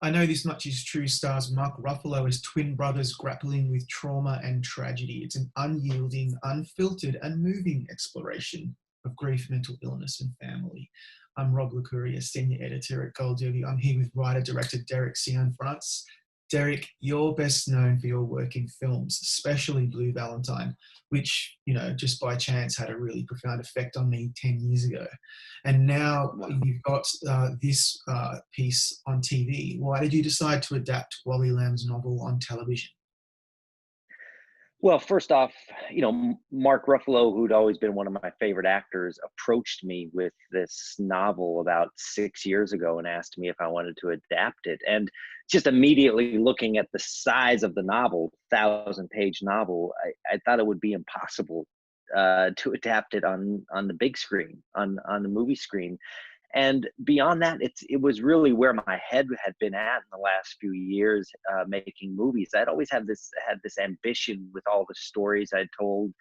I Know This Much Is True stars Mark Ruffalo as twin brothers grappling with trauma and tragedy. It's an unyielding, unfiltered, and moving exploration of grief, mental illness, and family. I'm Rob Licuria, senior editor at Gold Derby. I'm here with writer-director Derek Cianfrance. Derek, you're best known for your work in films, especially Blue Valentine, which, just by chance had a really profound effect on me 10 years ago. And now you've got this piece on TV. Why did you decide to adapt Wally Lamb's novel on television? Well, first off, Mark Ruffalo, who'd always been one of my favorite actors, approached me with this novel about 6 years ago and asked me if I wanted to adapt it. And just immediately looking at the size of the novel, 1,000-page novel, I thought it would be impossible to adapt it on the big screen, on the movie screen. And beyond that, it was really where my head had been at in the last few years, making movies. I'd always had this ambition with all the stories I'd told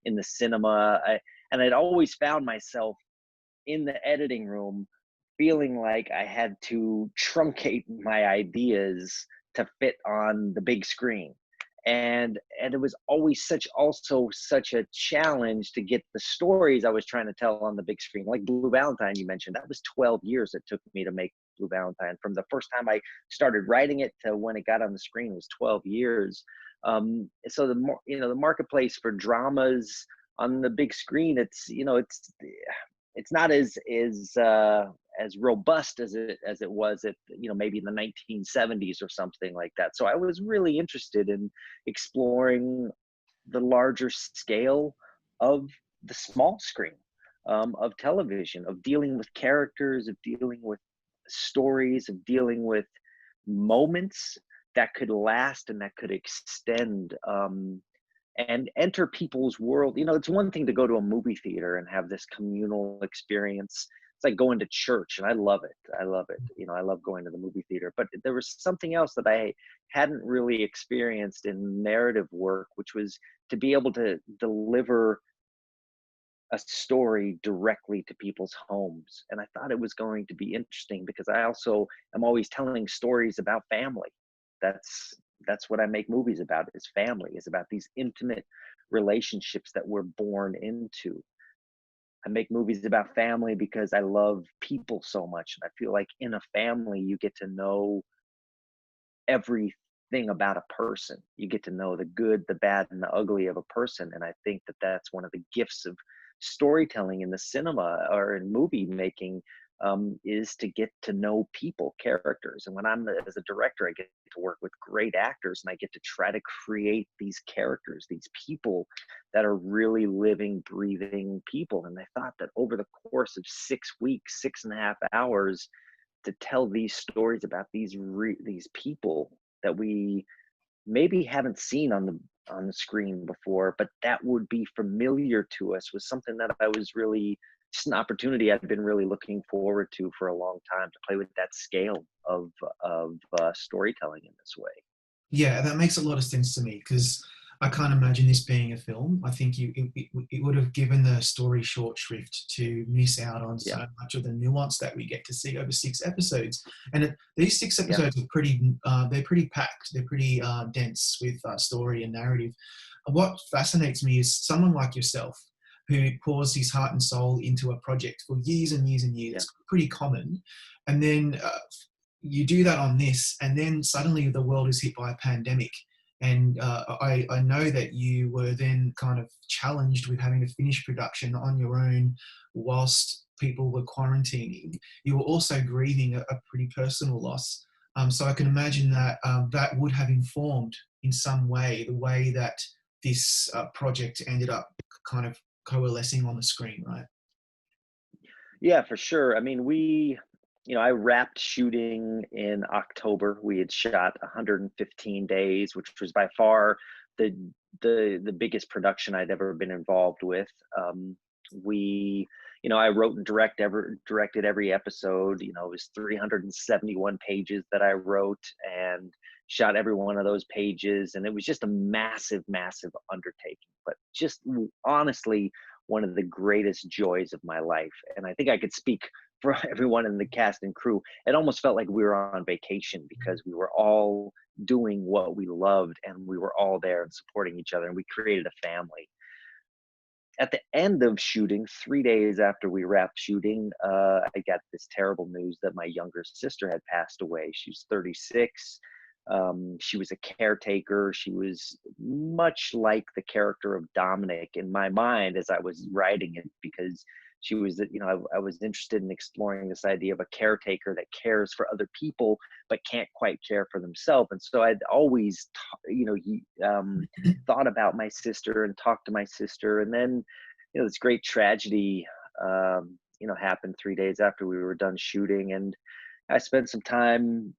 in the cinema, and I'd always found myself in the editing room feeling like I had to truncate my ideas to fit on the big screen. And it was always such a challenge to get the stories I was trying to tell on the big screen. Like Blue Valentine, you mentioned, that was 12 years it took me to make Blue Valentine. From the first time I started writing it to when it got on the screen was 12 years. So the marketplace for dramas on the big screen, it's not as robust as it was at maybe in the 1970s or something like that. So I was really interested in exploring the larger scale of the small screen, of television, of dealing with characters, of dealing with stories, of dealing with moments that could last and that could extend, and enter people's world. It's one thing to go to a movie theater and have this communal experience. It's like going to church, and I love it. I love it. I love going to the movie theater. But there was something else that I hadn't really experienced in narrative work, which was to be able to deliver a story directly to people's homes. And I thought it was going to be interesting because I also am always telling stories about family. That's what I make movies about, is family, is about these intimate relationships that we're born into. I make movies about family because I love people so much. And I feel like in a family, you get to know everything about a person. You get to know the good, the bad, and the ugly of a person. And I think that that's one of the gifts of storytelling in the cinema or in movie making, is to get to know people, characters. And as a director, I get to work with great actors, and I get to try to create these characters, these people that are really living, breathing people. And I thought that over the course of 6 weeks, 6.5 hours, to tell these stories about these people that we maybe haven't seen on the screen before, but that would be familiar to us, was something that I was really, just an opportunity I've been really looking forward to for a long time, to play with that scale of storytelling in this way. Yeah, that makes a lot of sense to me because I can't imagine this being a film. I think it would have given the story short shrift to miss out on Yeah, so much of the nuance that we get to see over 6 episodes. And these six yeah, episodes are they're pretty packed. They're pretty dense with story and narrative. What fascinates me is someone like yourself who pours his heart and soul into a project for years and years and years. yeah. It's pretty common. And then you do that on this, and then suddenly the world is hit by a pandemic. And I know that you were then kind of challenged with having to finish production on your own whilst people were quarantining. You were also grieving a pretty personal loss. So I can imagine that that would have informed in some way the way that this project ended up kind of coalescing on the screen, right? Yeah, for sure. I mean, I wrapped shooting in October. We had shot 115 days, which was by far the the biggest production I'd ever been involved with. We, I wrote and directed every episode. It was 371 pages that I wrote and shot every one of those pages, and it was just a massive, massive undertaking. But just honestly, one of the greatest joys of my life. And I think I could speak for everyone in the cast and crew, it almost felt like we were on vacation because we were all doing what we loved and we were all there and supporting each other and we created a family. At the end of shooting, 3 days after we wrapped shooting, I got this terrible news that my younger sister had passed away. She's 36. She was a caretaker. She was much like the character of Dominic in my mind as I was writing it, because she was, I was interested in exploring this idea of a caretaker that cares for other people but can't quite care for themselves. And so I'd always, thought about my sister and talked to my sister. And then, this great tragedy, happened 3 days after we were done shooting. And I spent some time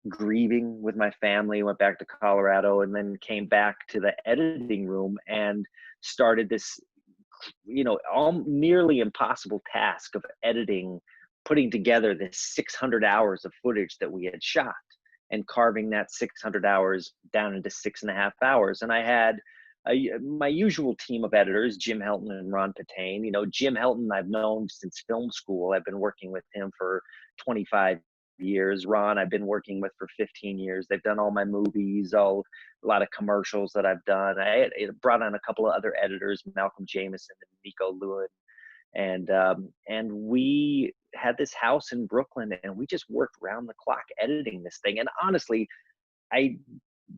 grieving with my family, went back to Colorado, and then came back to the editing room and started this, all nearly impossible task of editing, putting together this 600 hours of footage that we had shot and carving that 600 hours down into 6.5 hours. And I had my usual team of editors, Jim Helton and Ron Patane. Jim Helton I've known since film school. I've been working with him for 25 years. Ron I've been working with for 15 years. They've done all my movies, a lot of commercials that I've done. I brought on a couple of other editors, Malcolm Jameson and Nico Lewin, and we had this house in Brooklyn, and we just worked round the clock editing this thing. And honestly, I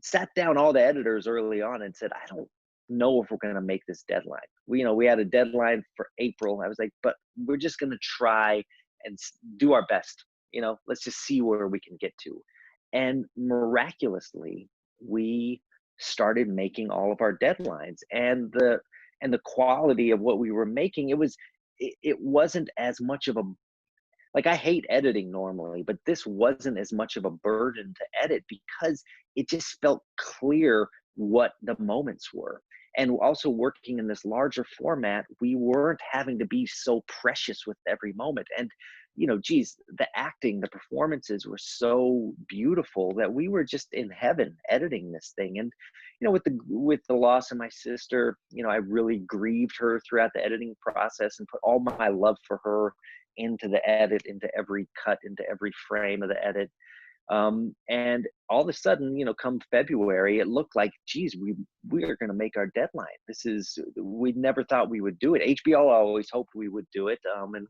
sat down all the editors early on and said, I don't know if we're going to make this deadline. We had a deadline for April. I was like, but we're just going to try and do our best. Let's just see where we can get to. And miraculously, we started making all of our deadlines, and the quality of what we were making, it wasn't as much of a, like, I hate editing normally, but this wasn't as much of a burden to edit because it just felt clear what the moments were. And also working in this larger format, we weren't having to be so precious with every moment. And, the acting, the performances were so beautiful that we were just in heaven editing this thing. And, with the loss of my sister, I really grieved her throughout the editing process and put all my love for her into the edit, into every cut, into every frame of the edit. And all of a sudden, come February, it looked like, geez, we are going to make our deadline. We never thought we would do it. HBO always hoped we would do it, and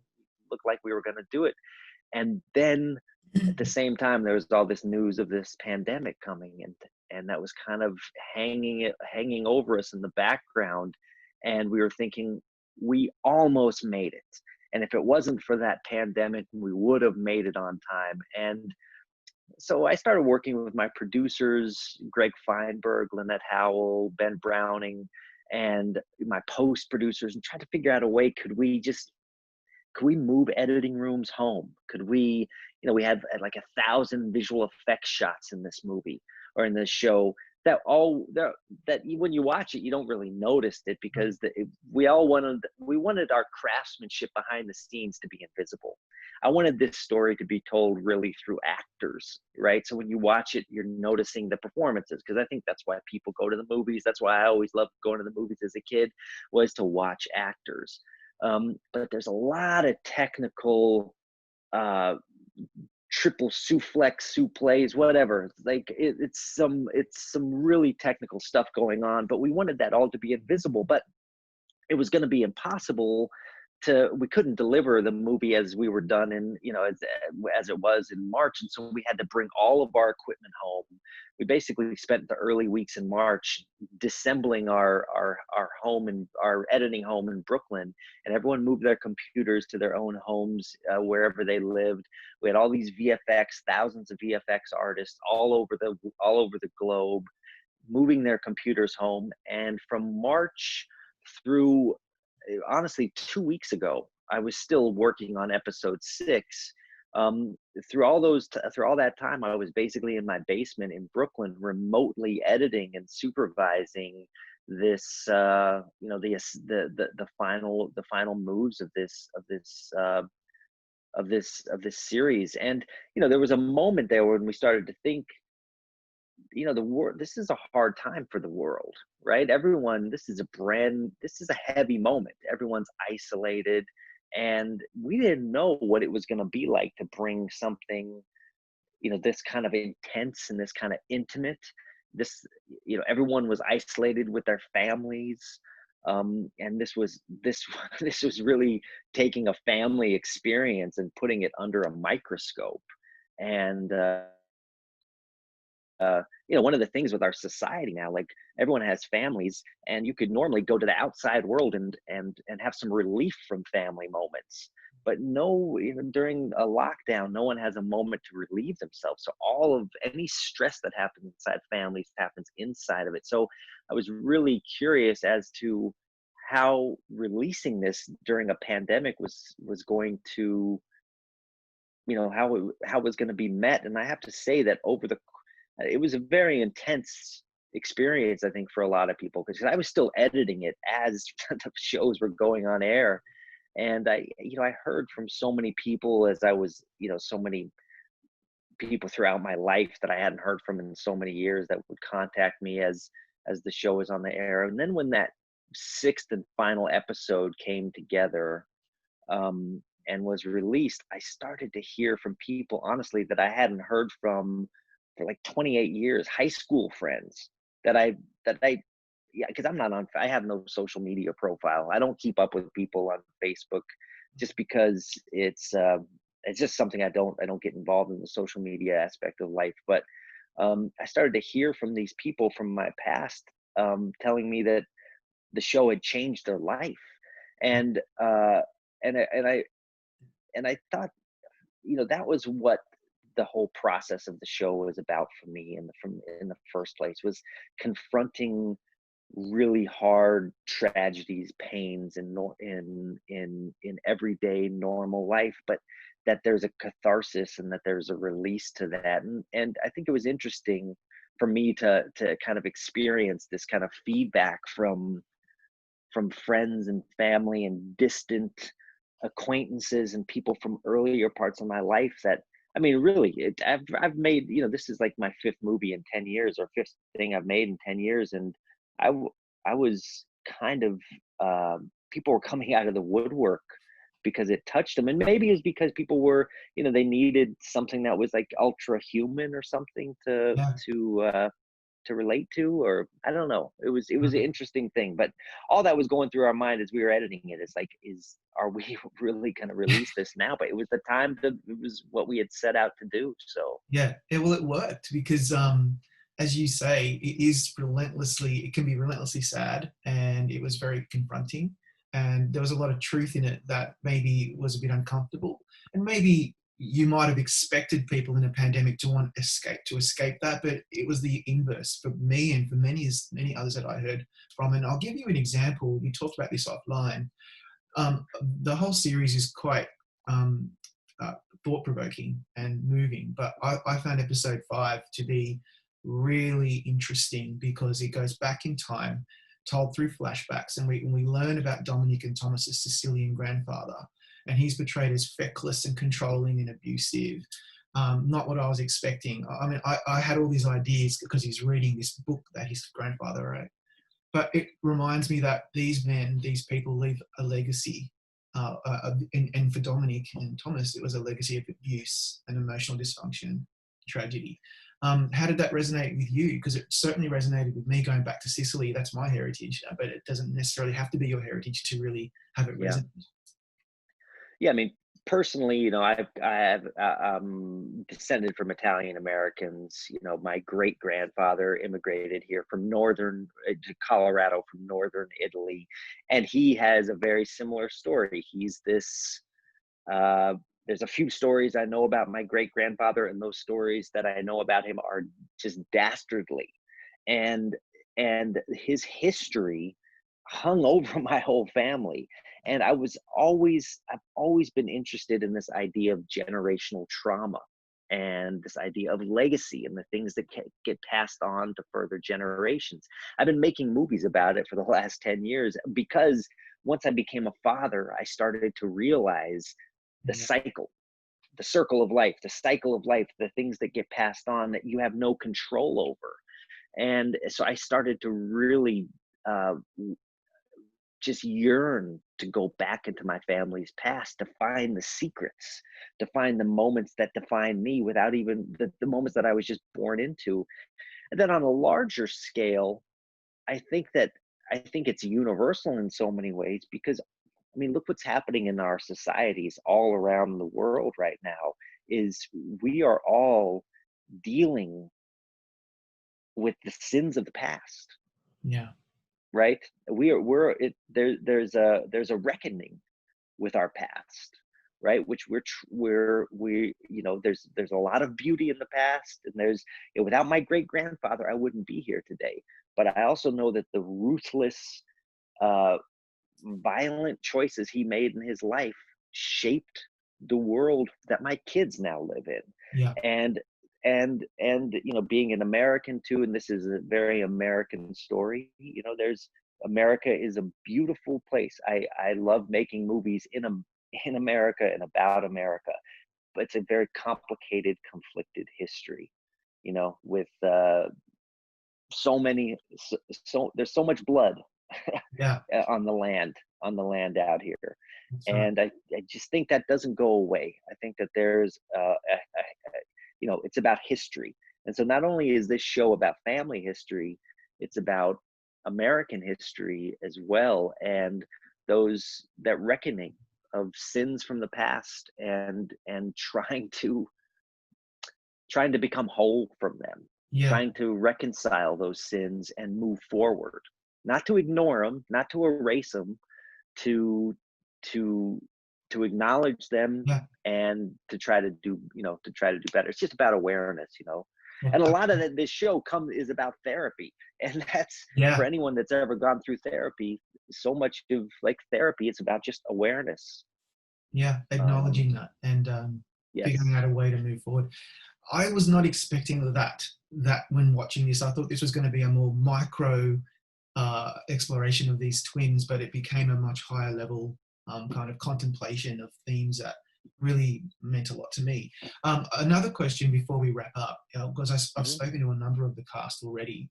looked like we were going to do it. And then at the same time, there was all this news of this pandemic coming, and that was kind of hanging over us in the background. And we were thinking, we almost made it. And if it wasn't for that pandemic, we would have made it on time. And so I started working with my producers, Greg Feinberg, Lynette Howell, Ben Browning, and my post producers, and tried to figure out a way, could we move editing rooms home? Could we, we had like 1,000 visual effects shots in this movie or in this show that when you watch it, you don't really notice it, because we wanted our craftsmanship behind the scenes to be invisible. I wanted this story to be told really through actors, right? So when you watch it, you're noticing the performances, because I think that's why people go to the movies. That's why I always loved going to the movies as a kid, was to watch actors. But there's a lot of technical triple suplex, whatever. Like it's some really technical stuff going on, but we wanted that all to be invisible. But it was going to be impossible we couldn't deliver the movie as we were done in, as it was in March. And so we had to bring all of our equipment home. We basically spent the early weeks in March disassembling our home and our editing home in Brooklyn, and everyone moved their computers to their own homes, wherever they lived. We had all these thousands of VFX artists all over the globe, moving their computers home. And from March through, honestly, 2 weeks ago, I was still working on episode 6. Through all that time, I was basically in my basement in Brooklyn, remotely editing and supervising this, the final moves of this series. And there was a moment there when we started to think, the world, this is a hard time for the world, right? Everyone, this is a heavy moment. Everyone's isolated, and we didn't know what it was going to be like to bring something, this kind of intense and this kind of intimate. This, everyone was isolated with their families, and this this was really taking a family experience and putting it under a microscope. And one of the things with our society now, like, everyone has families, and you could normally go to the outside world and have some relief from family moments. But no, during a lockdown, no one has a moment to relieve themselves. So all of any stress that happens inside families happens inside of it. So I was really curious as to how releasing this during a pandemic was going to, how it was going to be met. And I have to say that it was a very intense experience, I think, for a lot of people, because I was still editing it as the shows were going on air. And I heard from so many people, as I was, so many people throughout my life that I hadn't heard from in so many years, that would contact me as the show was on the air. And then when that sixth and final episode came together, and was released, I started to hear from people, honestly, that I hadn't heard from for like 28 years, high school friends that I yeah, because I have no social media profile. I don't keep up with people on Facebook, just because it's just something I don't get involved in the social media aspect of life. But I started to hear from these people from my past, telling me that the show had changed their life. And and I, and I and I thought, that was what the whole process of the show was about for me in the first place, was confronting really hard tragedies, pains in everyday normal life, but that there's a catharsis and that there's a release to that. And I think it was interesting for me to kind of experience this kind of feedback from friends and family and distant acquaintances and people from earlier parts of my life. That, I mean, really, I've made, this is like my fifth movie in 10 years, or fifth thing I've made in 10 years. And I was kind of, people were coming out of the woodwork because it touched them. And maybe it's because people were, they needed something that was like ultra human or something Yeah. to relate to, or I don't know. It was an interesting thing. But all that was going through our mind as we were editing it is like, are we really going to release this now? But it was the time that it was what we had set out to do. So Yeah, well, it worked because, as you say, it can be relentlessly sad, and it was very confronting. And there was a lot of truth in it that maybe was a bit uncomfortable. And maybe you might have expected people in a pandemic to want to escape that, but it was the inverse for me and for many others that I heard from. And I'll give you an example. We talked about this offline. The whole series is quite um, uh, thought-provoking and moving, but I found episode 5 to be really interesting because it goes back in time, told through flashbacks, and we learn about Dominic and Thomas's Sicilian grandfather, and he's portrayed as feckless and controlling and abusive. Not what I was expecting. I mean, I had all these ideas because he's reading this book that his grandfather wrote. But it reminds me that these people leave a legacy. And for Dominic and Thomas, it was a legacy of abuse and emotional dysfunction, tragedy. How did that resonate with you? Because it certainly resonated with me going back to Sicily. That's my heritage, but it doesn't necessarily have to be your heritage to really have it yeah. resonate. Yeah, I mean, personally, I have descended from Italian Americans. My great grandfather immigrated here from northern to Colorado, from northern Italy, and he has a very similar story. He's this. There's a few stories I know about my great grandfather, and those stories that I know about him are just dastardly, and his history hung over my whole family. And I've always been interested in this idea of generational trauma, and this idea of legacy, and the things that get passed on to further generations. I've been making movies about it for the last 10 years because once I became a father, I started to realize the Yeah. cycle, the circle of life, the cycle of life, the things that get passed on that you have no control over. And so I started to really uh, just yearn to go back into my family's past to find the secrets, to find the moments that define me without even the moments that I was just born into. And then on a larger scale, I think that I think it's universal in so many ways because I mean, look what's happening in our societies all around the world right now is we are all dealing with the sins of the past, Yeah. right? There's a reckoning with our past, right? Which there's a lot of beauty in the past, and without my great grandfather I wouldn't be here today. But I also know that the ruthless uh violent choices he made in his life shaped the world that my kids now live in. Yeah. And being an American too, and this is a very American story, there's America is a beautiful place. I love making movies in America and about America, but it's a very complicated, conflicted history, with there's so much blood Yeah. on the land out here. That's right. And I just think that doesn't go away. I think that there's it's about history. And so not only is this show about family history, it's about American history as well, and that reckoning of sins from the past, and trying to become whole from them, Yeah. trying to reconcile those sins and move forward, not to ignore them, not to erase them, to to to acknowledge them, Yeah. and to try to do better. It's just about awareness, Well, and a lot of this show is about therapy, and that's for yeah. anyone that's ever gone through therapy. So much of like therapy, it's about just awareness. Yeah. um Acknowledging that and figuring yes. out a way to move forward. I was not expecting that when watching this. I thought this was going to be a more micro exploration of these twins, but it became a much higher level kind of contemplation of themes that really meant a lot to me. Another question before we wrap up, because I've Hmm. spoken to a number of the cast already.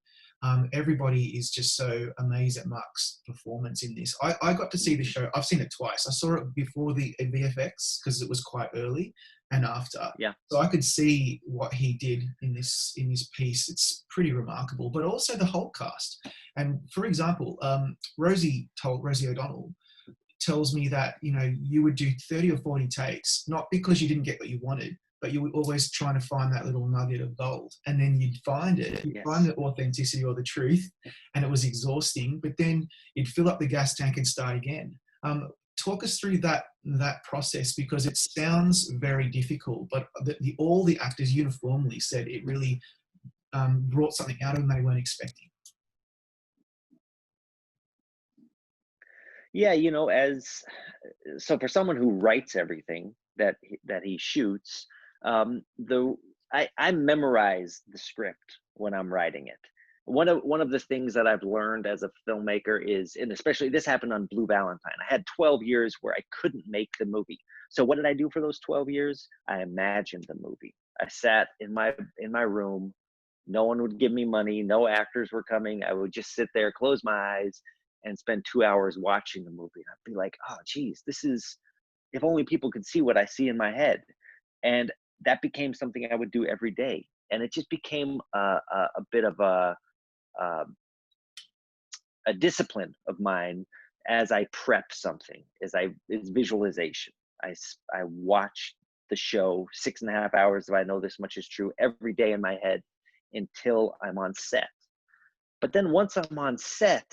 Everybody is just so amazed at Mark's performance in this. I got to see the show. I've seen it twice. I saw it before the VFX because it was quite early, and after. Yeah. So I could see what he did in this piece. It's pretty remarkable, but also the whole cast. And for example, Rosie O'Donnell tells me that you would do 30 or 40 takes, not because you didn't get what you wanted, but you were always trying to find that little nugget of gold, and then you'd find it. You'd find Yes. the authenticity or the truth, and it was exhausting. But then you'd fill up the gas tank and start again. Talk us through that process, because it sounds very difficult, but all the actors uniformly said it really brought something out of them they weren't expecting. Yeah, as so for someone who writes everything that he shoots, the I memorize the script when I'm writing it. One of the things that I've learned as a filmmaker is, and especially this happened on Blue Valentine. I had 12 years where I couldn't make the movie. So what did I do for those 12 years? I imagined the movie. I sat in my room. No one would give me money. No actors were coming. I would just sit there, close my eyes, and spend 2 hours watching the movie. And I'd be like, oh, geez, this is, if only people could see what I see in my head. And that became something I would do every day. And it just became a bit of uh, a discipline of mine as I prep something, it's visualization. I watch the show 6.5 hours, if I know this much is true, every day in my head until I'm on set. But then once I'm on set,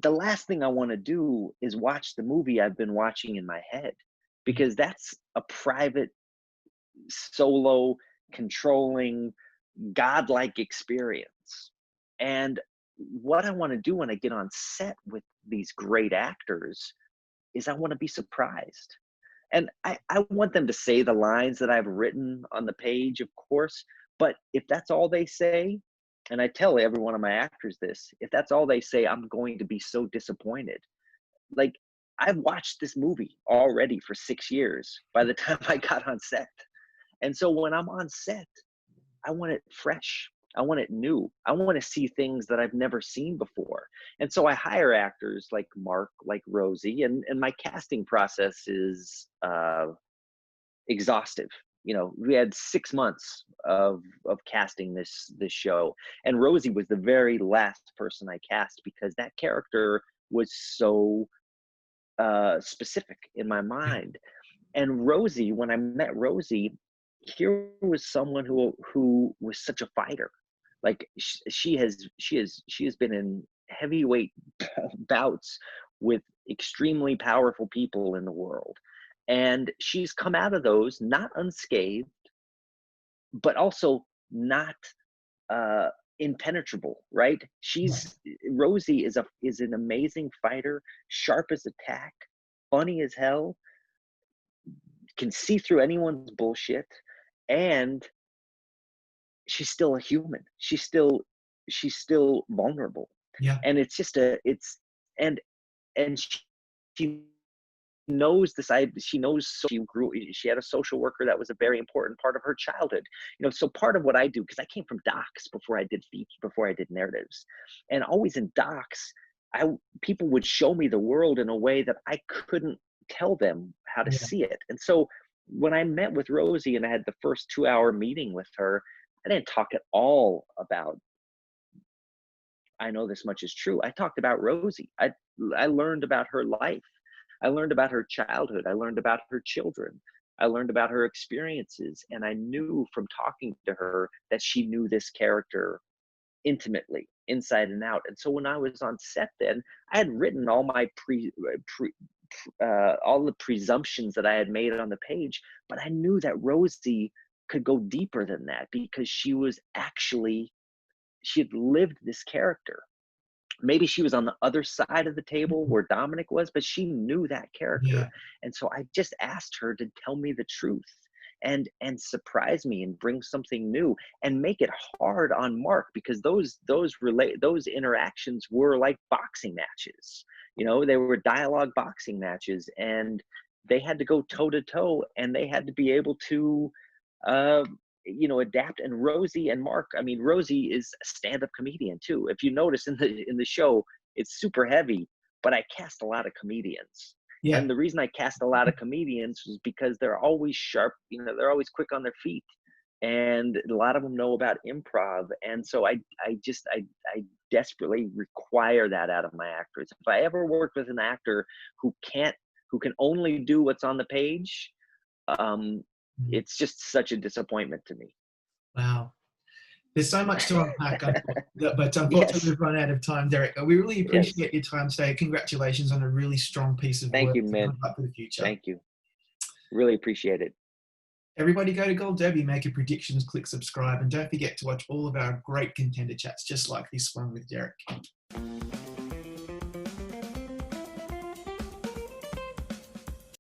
the last thing I want to do is watch the movie I've been watching in my head, because that's a private, solo, controlling, godlike experience. And what I want to do when I get on set with these great actors is I want to be surprised. And I want them to say the lines that I've written on the page, of course, but if that's all they say, and I tell every one of my actors this, if that's all they say, I'm going to be so disappointed. Like, I've watched this movie already for 6 years by the time I got on set. And so when I'm on set, I want it fresh. I want it new. I want to see things that I've never seen before. And so I hire actors like Mark, like Rosie, and my casting process is exhaustive. You know, we had 6 months of casting this show, and Rosie was the very last person I cast because that character was so specific in my mind. And Rosie, when I met Rosie, here was someone who was such a fighter. Like she has been in heavyweight bouts with extremely powerful people in the world, and she's come out of those not unscathed, but also not uh impenetrable, right? Right. She's Rosie is an amazing fighter, sharp as a tack, funny as hell, can see through anyone's bullshit, and she's still a human. She's still vulnerable. Yeah. And it's just a it's and she knows this. She knows, so she had a social worker that was a very important part of her childhood. You know, so part of what I do, because I came from docs before I did narratives, and always in docs, I people would show me the world in a way that I couldn't tell them how to Yeah. see it. And so when I met with Rosie and I had the first 2-hour meeting with her, I didn't talk at all about I know this much is true. I talked about Rosie. I learned about her life. I learned about her childhood. I learned about her children. I learned about her experiences. And I knew from talking to her that she knew this character intimately, inside and out. And so when I was on set, then I had written all my all the presumptions that I had made on the page, but I knew that Rosie could go deeper than that because she had lived this character. Maybe she was on the other side of the table Mhm. where Dominic was, but she knew that character. Yeah. And so I just asked her to tell me the truth and surprise me and bring something new and make it hard on Mark, because those interactions were like boxing matches. You know, they were dialogue boxing matches, and they had to go toe to toe, and they had to be able to uh adapt. And Rosie and Mark, I mean, Rosie is a stand-up comedian too. If you notice in the show, it's super heavy, but I cast a lot of comedians. Yeah. And the reason I cast a lot of comedians is because they're always sharp, they're always quick on their feet. And a lot of them know about improv. And so I desperately require that out of my actors. If I ever work with an actor who can only do what's on the page, um, Mhm. it's just such a disappointment to me. Wow. There's so much to unpack, but unfortunately Yes, we've run out of time, Derek. We really yes. appreciate your time today. Congratulations on a really strong piece of Thank work. you, man. Good luck for the future. Thank you. Really appreciate it. Everybody go to Gold Derby, make your predictions, click subscribe, and don't forget to watch all of our great contender chats just like this one with Derek.